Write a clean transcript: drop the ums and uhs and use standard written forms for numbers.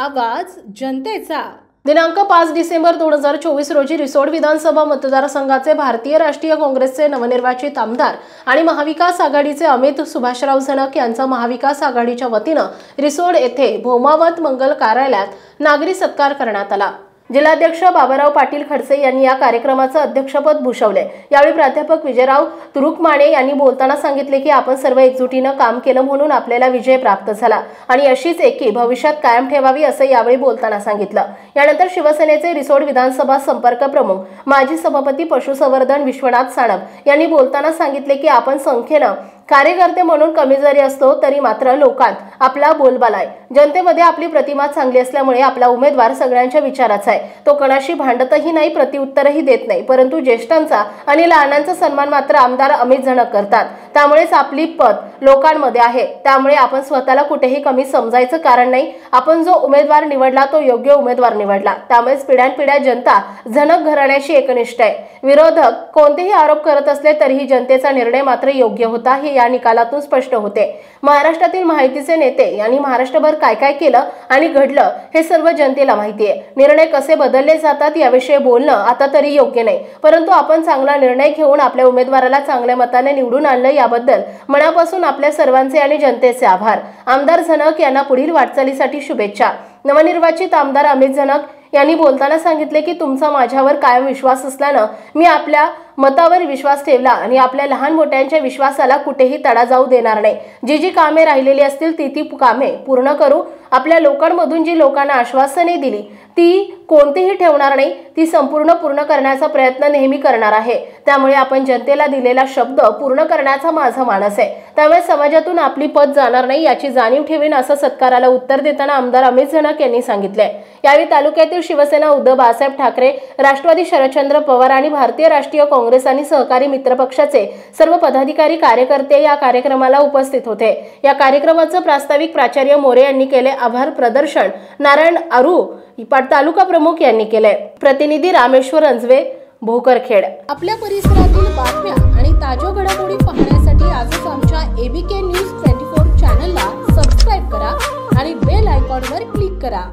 आवाज जनतेचा। दिनांक 5 डिसेंबर 2024 रोजी रिसोड विधानसभा मतदारसंघाचे भारतीय राष्ट्रीय काँग्रेसचे नवनिर्वाचित आमदार आणि महाविकास आघाडीचे अमित सुभाषराव झनक यांचा महाविकास आघाडीच्या वतीने रिसोड येथे भौमावत मंगल कार्यालयात नागरी सत्कार करण्यात आला। जिल्हाध्यक्ष बाबाराव पाटील खडसे यांनी या कार्यक्रमाचे अध्यक्षपद भूषवले। यावेळी प्राध्यापक विजयराव तुरुकमाने यांनी बोलताना सांगितले की आपण सर्व एकजुटीने काम केले म्हणून आपल्याला विजय प्राप्त झाला आणि अशीच एकी भविष्यात कायम ठेवावी असे यावेळी बोलताना सांगितलं। यानंतर शिवसेनेचे रिसोड विधानसभा संपर्क प्रमुख माजी सभापती पशुसंवर्धन विश्वनाथ सानप यांनी बोलताना सांगितले की आपण संख्येने कार्यकर्ते म्हणून कमी जरी असतो तरी मात्र लोकांत आपला बोलबाला आहे। जनतेमध्ये आपली प्रतिमा चांगली असल्यामुळे आपला उमेदवार सगळ्यांच्या विचाराचा आहे। तो कोणाशी भांडतही नाही, प्रत्युत्तरही देत नाही, परंतु ज्येष्ठांचा आणि लहानांचा सन्मान मात्र आमदार अमित झनक करतात। त्यामुळेच आपली पद लोकांमध्ये आहे। त्यामुळे आपण स्वतःला कुठेही कमी समजायचं कारण नाही। आपण जो उमेदवार निवडला तो योग्य उमेदवार निवडला। त्यामुळेच पिढ्यानपिढ्या जनता झनक घराण्याशी एकनिष्ठ आहे। विरोधक कोणतेही आरोप करत असले तरीही जनतेचा निर्णय मात्र योग्य होता हे या निकालातून स्पष्ट होते। महाराष्ट्रातील माहितीचे नेते यांनी महाराष्ट्रभर काय काय केलं आणि घडलं हे सर्व जनतेला माहिती आहे। निर्णय कसे बदलले जातात याविषयी बोलणं आता तरी योग्य नाही, परंतु आपण चांगला निर्णय घेऊन आपल्या उमेदवाराला चांगल्या मताने निवडून आणलं याबद्दल मनापासून आपल्या सर्वांचे आणि जनतेचे आभार। आमदार झनक यांना पुढील वाटचालीसाठी शुभेच्छा। नवनिर्वाचित आमदार अमित झनक यांनी बोलताना सांगितले की तुमचा माझ्यावर कायम विश्वास असल्याने मी आपल्या मतावर विश्वास ठेवला आणि आपल्या लहान मोठ्यांच्या विश्वासाला कुठेही तडा जाऊ देणार नाही। जी कामे राहिलेली असतील ती कामे पूर्ण करू। आपल्या लोकांमधून जी लोकांना आश्वासने दिली ती कोणतीही ठेवणार नाही, ती संपूर्ण पूर्ण करण्याचा प्रयत्न नेहमी करणार आहे। त्यामुळे आपण जनतेला दिलेला शब्द पूर्ण करण्याचा माझा मानस आहे। त्यामुळे समाजातून आपली पद जाणार नाही याची जाणीव ठेवीन असं सत्काराला उत्तर देताना आमदार अमित झनक यांनी सांगितले। यावेळी तालुक्यातील शिवसेना उद्धव बाळासाहेब ठाकरे, राष्ट्रवादी शरदचंद्र पवार आणि भारतीय राष्ट्रीय काँग्रेस आणि सहकारी मित्र पक्षाचे सर्व पदाधिकारी कार्यकर्ते या कार्यक्रमाला उपस्थित होते। या कार्यक्रमाचे प्रास्ताविक प्राचार्य मोरे यांनी केले। आभार प्रदर्शन नारायण आरू तालुका प्रमुख यांनी केले। प्रतिनिधी रामेश्वर अंजवे, भोकरखेड। आपल्या परिसरातील बातम्या आणि ताज्या घडामोडी पाहण्यासाठी आजच आमच्या ABK न्यूज 24 चॅनलला सबस्क्राइब करा आणि बेल आयकॉनवर क्लिक करा।